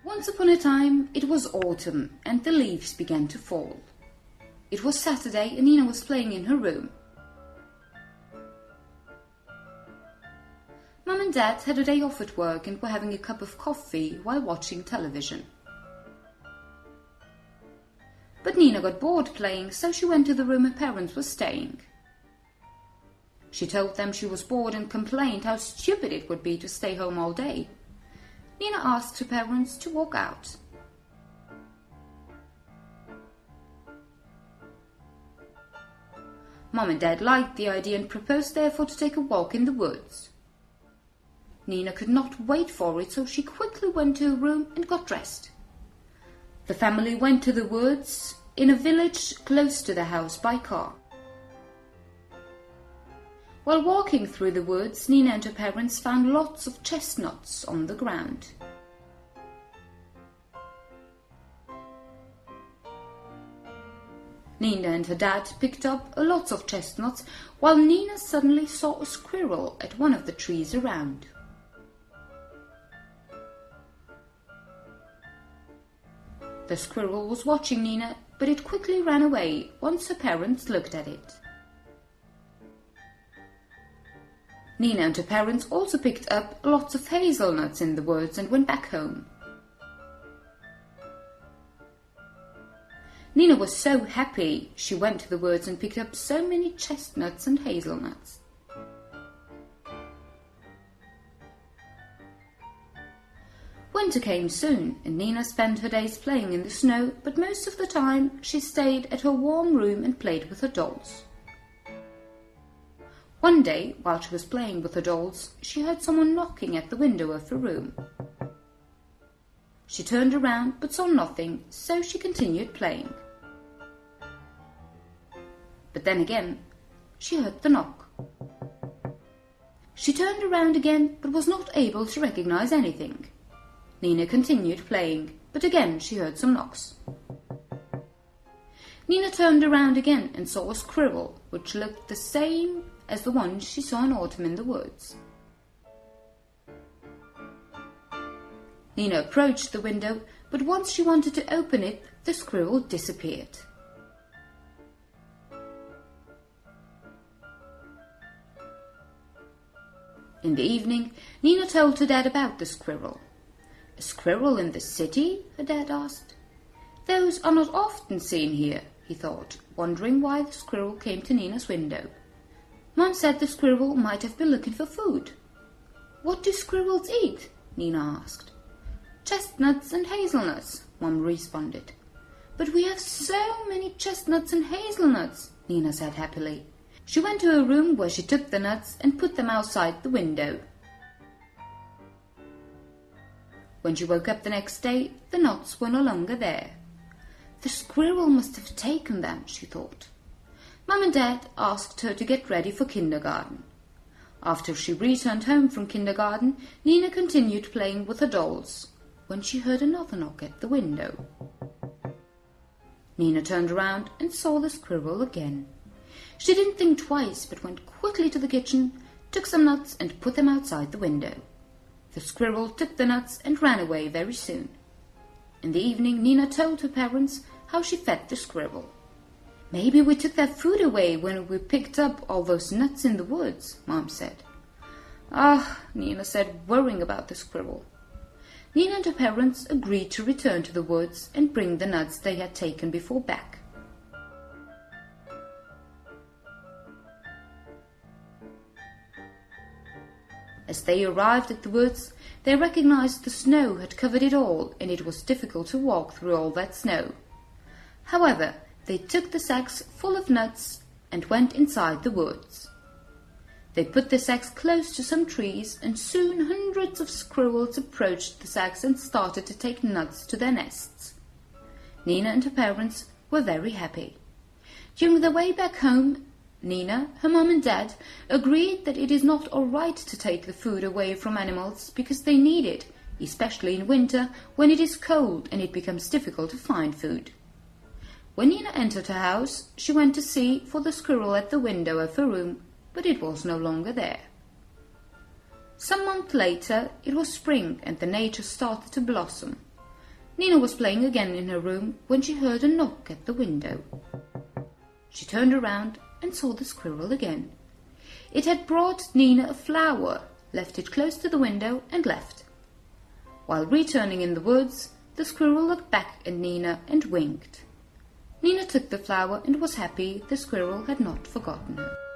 Once upon a time it was autumn and the leaves began to fall. It was Saturday and Nina was playing in her room. Mum and Dad had a day off at work and were having a cup of coffee while watching television. But Nina got bored playing, so she went to the room her parents were staying. She told them she was bored and complained how stupid it would be to stay home all day. Nina asked her parents to walk out. Mom and Dad liked the idea and proposed therefore to take a walk in the woods. Nina could not wait for it, so she quickly went to her room and got dressed. The family went to the woods in a village close to the house by car. While walking through the woods, Nina and her parents found lots of chestnuts on the ground. Nina and her dad picked up a lot of chestnuts, while Nina suddenly saw a squirrel at one of the trees around. The squirrel was watching Nina, but it quickly ran away once her parents looked at it. Nina and her parents also picked up lots of hazelnuts in the woods and went back home. Nina was so happy she went to the woods and picked up so many chestnuts and hazelnuts. Winter came soon, and Nina spent her days playing in the snow, but most of the time she stayed at her warm room and played with her dolls. One day, while she was playing with her dolls, she heard someone knocking at the window of her room. She turned around but saw nothing, so she continued playing. But then again, she heard the knock. She turned around again but was not able to recognize anything. Nina continued playing, but again she heard some knocks. Nina turned around again and saw a squirrel, which looked the same as the one she saw in autumn in the woods. Nina approached the window, but once she wanted to open it, the squirrel disappeared. In the evening, Nina told her dad about the squirrel. "A squirrel in the city?" her dad asked. "Those are not often seen here," he thought, wondering why the squirrel came to Nina's window. Mom said the squirrel might have been looking for food. "What do squirrels eat?" Nina asked. "Chestnuts and hazelnuts," Mom responded. "But we have so many chestnuts and hazelnuts," Nina said happily. She went to her room where she took the nuts and put them outside the window. When she woke up the next day, the nuts were no longer there. The squirrel must have taken them, she thought. Mum and Dad asked her to get ready for kindergarten. After she returned home from kindergarten, Nina continued playing with her dolls, when she heard another knock at the window. Nina turned around and saw the squirrel again. She didn't think twice, but went quickly to the kitchen, took some nuts and put them outside the window. The squirrel took the nuts and ran away very soon. In the evening, Nina told her parents how she fed the squirrel. "Maybe we took that food away when we picked up all those nuts in the woods," Mom said. "Ah," Nina said, worrying about the squirrel. Nina and her parents agreed to return to the woods and bring the nuts they had taken before back. As they arrived at the woods, they recognized the snow had covered it all, and it was difficult to walk through all that snow. However, they took the sacks full of nuts and went inside the woods. They put the sacks close to some trees, and soon hundreds of squirrels approached the sacks and started to take nuts to their nests. Nina and her parents were very happy. During their way back home, Nina, her mom and dad agreed that it is not all right to take the food away from animals because they need it, especially in winter when it is cold and it becomes difficult to find food. When Nina entered her house, she went to see for the squirrel at the window of her room, but it was no longer there. Some months later, it was spring and the nature started to blossom. Nina was playing again in her room when she heard a knock at the window. She turned around and saw the squirrel again. It had brought Nina a flower, left it close to the window, and left. While returning in the woods, the squirrel looked back at Nina and winked. Nina took the flower and was happy the squirrel had not forgotten her.